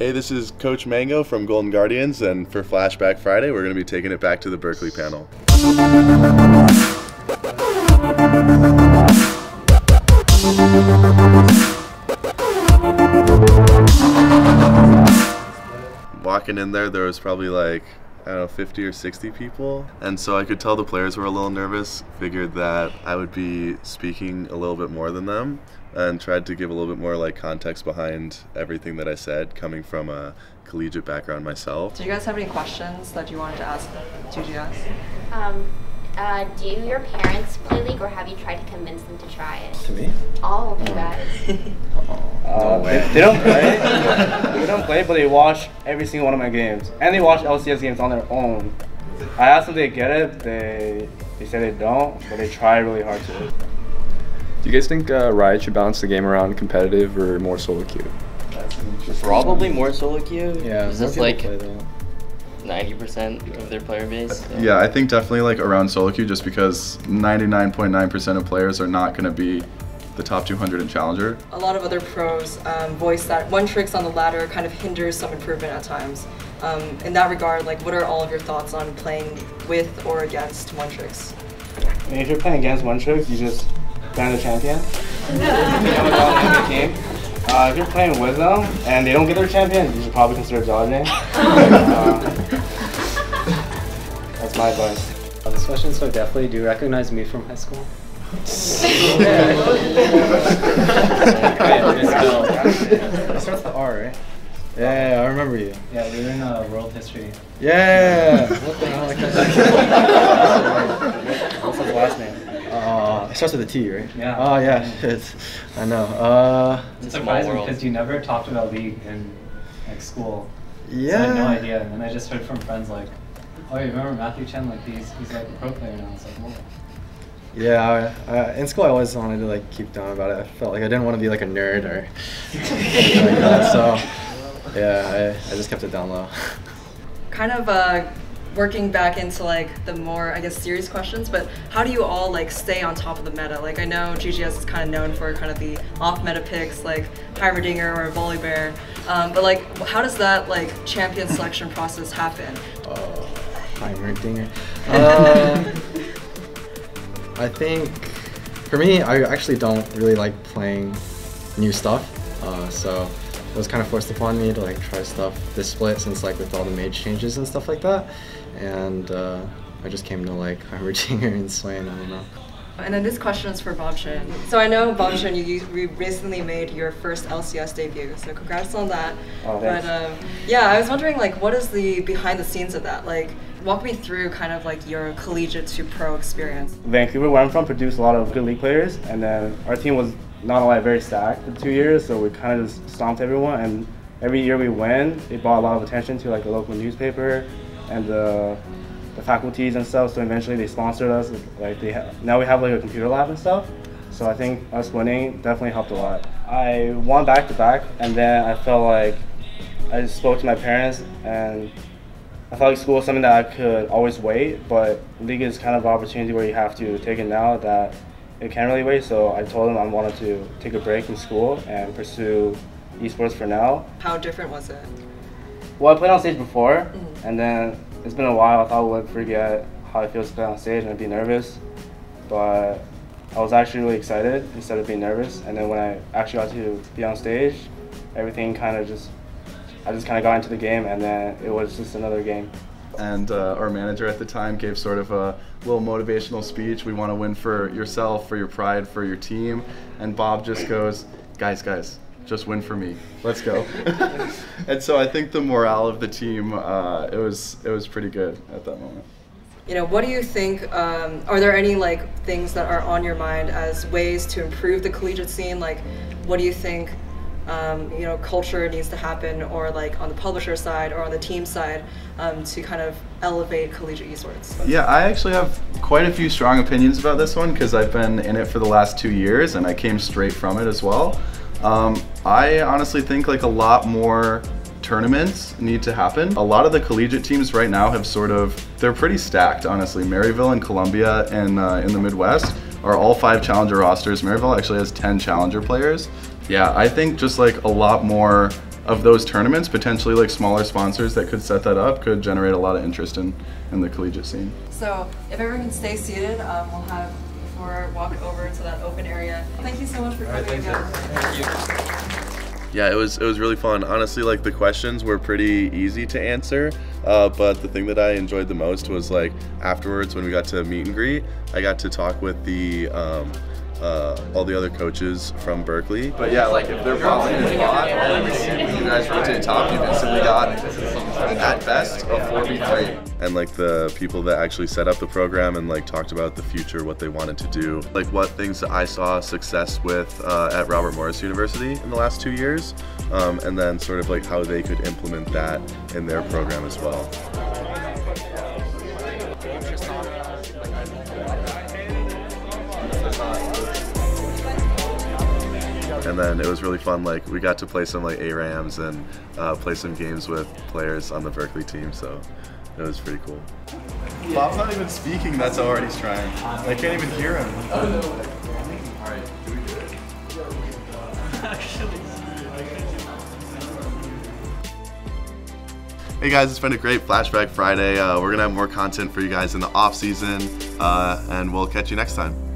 Hey, this is Coach Mango from Golden Guardians, and for Flashback Friday, we're going to be taking it back to the Berkeley panel. Walking in there was probably like, I don't know, 50 or 60 people. And so I could tell the players were a little nervous, figured that I would be speaking a little bit more than them, and tried to give a little bit more like context behind everything that I said, coming from a collegiate background myself. Do you guys have any questions that you wanted to ask GGS? Do your parents play League, or have you tried to convince them to try it? To me? All of you guys. No way. They don't play. They don't play, but they watch every single one of my games, and they watch LCS games on their own. I asked them if they get it. They say they don't, but they try really hard to. Do you guys think Riot should balance the game around competitive or more solo queue? Probably more solo queue. Yeah, is this like 90% of their player base? So. Yeah, I think definitely like around solo queue, just because 99.9% of players are not going to be the top 200 in Challenger. A lot of other pros voice that one tricks on the ladder kind of hinders some improvement at times. In that regard, like, what are all of your thoughts on playing with or against one tricks? I mean, if you're playing against one tricks, you just ban the champion. You have a dodge in the team. If you're playing with them and they don't get their champion, you should probably consider dodging. That's my advice. This question, so definitely, do you recognize me from high school? It starts with R, right? Yeah, I remember you. Yeah, we were in world history. Yeah! What the hell? What's his last name? It starts with a T, right? Yeah. Oh, yeah. I know. It's surprising because you never talked about League in like school. Yeah. So I had no idea, and then I just heard from friends like, "Oh, you remember Matthew Chen? Like he's like a pro player now." It's like, whoa. Yeah, in school I always wanted to like keep down about it. I felt like I didn't want to be like a nerd or anything like that. So yeah, I just kept it down low. Kind of working back into like the more, I guess, serious questions, but how do you all like stay on top of the meta? Like, I know GGS is kind of known for kind of the off-meta picks like Heimerdinger or Volibear, but like how does that like champion selection process happen? Heimerdinger. I think for me, I actually don't really like playing new stuff, so it was kind of forced upon me to like try stuff this split, since like with all the mage changes and stuff like that, and I just came to like Heimerdinger and Swain. I don't know. And then this question is for Bobshin. So I know, Bobshin, you recently made your first LCS debut, so congrats on that. Oh, thanks. But yeah, I was wondering, like, what is the behind the scenes of that? Like, walk me through kind of like your collegiate to pro experience. Vancouver, where I'm from, produced a lot of good league players, and then our team was not only very stacked for 2 years, so we kind of just stomped everyone, and every year we win, it brought a lot of attention to like the local newspaper and the faculties and stuff, so eventually they sponsored us. Like now we have like a computer lab and stuff, so I think us winning definitely helped a lot. I won back-to-back, and then I felt like I just spoke to my parents, and I felt like school was something that I could always wait, but League is kind of an opportunity where you have to take it now that it can't really wait, so I told them I wanted to take a break from school and pursue esports for now. How different was it? Well, I played on stage before, and then it's been a while. I thought I would forget how it feels to play on stage and be nervous, but I was actually really excited instead of being nervous, and then when I actually got to be on stage, everything kind of I just kind of got into the game, and then it was just another game. And our manager at the time gave sort of a little motivational speech. We want to win for yourself, for your pride, for your team. And Bob just goes, guys, just win for me. Let's go. And so I think the morale of the team, it was pretty good at that moment. You know, what do you think, are there any like things that are on your mind as ways to improve the collegiate scene? Like, what do you think you know, culture needs to happen, or like on the publisher side or on the team side, to kind of elevate collegiate esports? Yeah, I actually have quite a few strong opinions about this one, because I've been in it for the last 2 years and I came straight from it as well. I honestly think like a lot more tournaments need to happen. A lot of the collegiate teams right now have they're pretty stacked, honestly. Maryville and Columbia in the Midwest are all 5 challenger rosters. Maryville actually has 10 challenger players. Yeah, I think just like a lot more of those tournaments, potentially like smaller sponsors that could set that up, could generate a lot of interest in the collegiate scene. So if everyone can stay seated, we'll have for walk over to that open area. Thank you so much for coming again. Thank you. Yeah, it was really fun. Honestly, like the questions were pretty easy to answer, but the thing that I enjoyed the most was like afterwards when we got to meet and greet, I got to talk with the all the other coaches from Berkeley. But yeah, like if they're following a lot and you guys rotate top, you basically got at best a 4v3. And like the people that actually set up the program and like talked about the future, what they wanted to do, like what things that I saw success with at Robert Morris University in the last 2 years, and then sort of like how they could implement that in their program as well. And then it was really fun, like we got to play some like ARAMs and play some games with players on the Berkeley team, so it was pretty cool. Bob's not even speaking, that's how hard he's trying. I can't even hear him. Alright, do we do it? Hey guys, it's been a great Flashback Friday. We're gonna have more content for you guys in the off season, and we'll catch you next time.